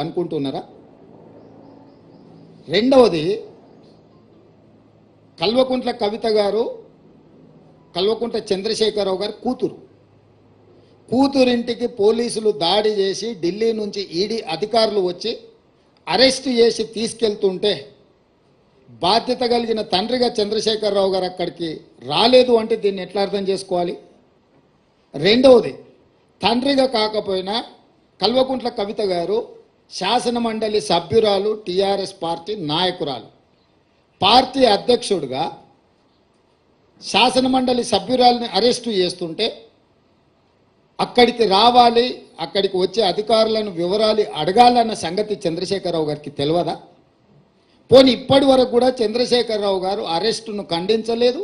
అనుకుంటున్నారా? రెండవది, కల్వకుంట్ల కవిత గారు, కల్వకుంట్ల చంద్రశేఖరరావు గారు కూతురింటికి పోలీసులు దాడి చేసి ఢిల్లీ నుంచి ఈడీ అధికారులు వచ్చి అరెస్ట్ చేసి తీసుకెళ్తుంటే బాధ్యత కలిగిన తండ్రిగా చంద్రశేఖరరావు గారు అక్కడికి రాలేదు అంటే దీన్ని ఎట్లా అర్థం చేసుకోవాలి? రెండవది, తండ్రిగా కాకపోయినా కల్వకుంట్ల కవిత గారు శాసన మండలి సభ్యురాలు, టీఆర్ఎస్ పార్టీ నాయకురాలు, పార్టీ అధ్యక్షుడిగా శాసన మండలి సభ్యురాలని అరెస్టు చేస్తుంటే అక్కడికి రావాలి, అక్కడికి వచ్చే అధికారులను వివరాలు అడగాలన్న సంగతి చంద్రశేఖరరావు గారికి తెలియదా? పోనీ ఇప్పటి వరకు కూడా చంద్రశేఖరరావు గారు అరెస్టును ఖండించలేదు.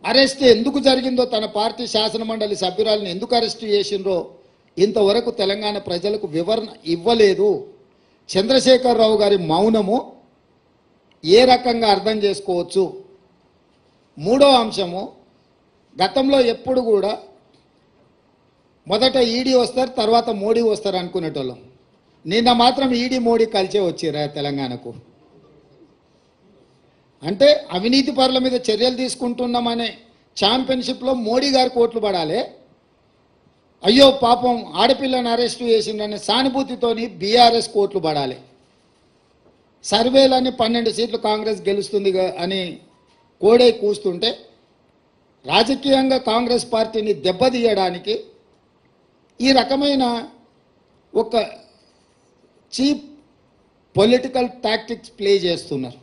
అరెస్ట్ ఎందుకు జరిగిందో, తన పార్టీ శాసన మండలి సభ్యురాలను ఎందుకు అరెస్టు చేసిండ్రో ఇంతవరకు తెలంగాణ ప్రజలకు వివరణ ఇవ్వలేదు. చంద్రశేఖరరావు గారి మౌనము ఏ రకంగా అర్థం చేసుకోవచ్చు? మూడో అంశము, గతంలో ఎప్పుడు కూడా మొదట ఈడీ వస్తారు, తర్వాత మోడీ వస్తారు అనుకునేటోళ్ళం. నిన్న మాత్రం ఈడీ మోడీ కలిసే వచ్చిరా తెలంగాణకు. అంటే అవినీతి పరుల మీద చర్యలు తీసుకుంటున్నామనే ఛాంపియన్షిప్లో మోడీ గారు కోట్లు పడాలి, అయ్యో పాపం ఆడపిల్లని అరెస్టు చేసిండనే సానుభూతితోని బీఆర్ఎస్ కోట్లు పడాలి. సర్వేలని 12 సీట్లు కాంగ్రెస్ గెలుస్తుంది అని కోడై కూస్తుంటే రాజకీయంగా కాంగ్రెస్ పార్టీని దెబ్బతీయడానికి ఈ రకమైన ఒక చీప్ పొలిటికల్ టాక్టిక్స్ ప్లే చేస్తున్నారు.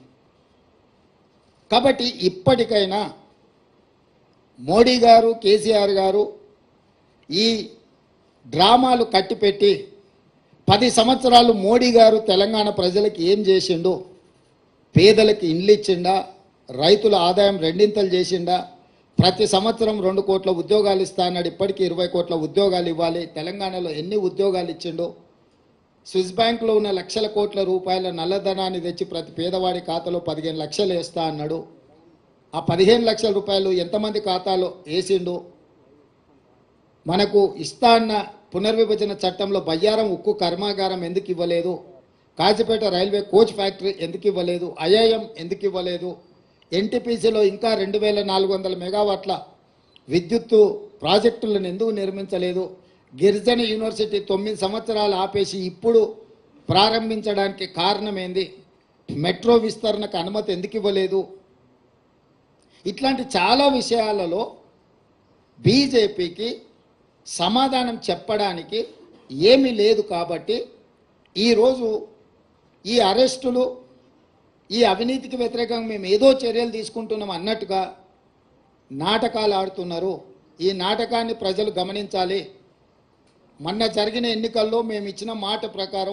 కాబట్టి ఇప్పటికైనా మోడీ గారు, కేసీఆర్ గారు ఈ డ్రామాలు కట్టిపెట్టి 10 సంవత్సరాలు మోడీ గారు తెలంగాణ ప్రజలకు ఏం చేసిండు? పేదలకు ఇండ్లు ఇచ్చిండా? రైతుల ఆదాయం రెండింతలు చేసిండా? ప్రతి సంవత్సరం 2 కోట్ల ఉద్యోగాలు ఇస్తా అన్నాడు, ఇప్పటికీ 20 కోట్ల ఉద్యోగాలు ఇవ్వాలి. తెలంగాణలో ఎన్ని ఉద్యోగాలు ఇచ్చిండో? స్విస్ బ్యాంకులో ఉన్న లక్షల కోట్ల రూపాయల నల్లధనాన్ని తెచ్చి ప్రతి పేదవాడి ఖాతాలో 15 లక్షలు వేస్తా అన్నాడు. ఆ 15 లక్షల రూపాయలు ఎంతమంది ఖాతాలో వేసిండు? మనకు ఇస్తా అన్న పునర్విభజన చట్టంలో బయ్యారం ఉక్కు కర్మాగారం ఎందుకు ఇవ్వలేదు? కాజీపేట రైల్వే కోచ్ ఫ్యాక్టరీ ఎందుకు ఇవ్వలేదు? ఐఐఎం ఎందుకు ఇవ్వలేదు? ఎన్టీపీసీలో ఇంకా 2400 మెగావాట్ల విద్యుత్తు ప్రాజెక్టులను ఎందుకు నిర్మించలేదు? గిరిజన యూనివర్సిటీ 9 సంవత్సరాలు ఆపేసి ఇప్పుడు ప్రారంభించడానికి కారణం ఏంది? మెట్రో విస్తరణకు అనుమతి ఎందుకు ఇవ్వలేదు? ఇట్లాంటి చాలా విషయాలలో బీజేపీకి సమాధానం చెప్పడానికి ఏమీ లేదు. కాబట్టి ఈరోజు ఈ అరెస్టులు, ఈ అవినీతికి వ్యతిరేకంగా మేము ఏదో చర్యలు తీసుకుంటున్నాం అన్నట్టుగా నాటకాలు ఆడుతున్నారు. ఈ నాటకాన్ని ప్రజలు గమనించాలి. మొన్న జరిగిన ఎన్నికల్లో మేము ఇచ్చిన మాట ప్రకారం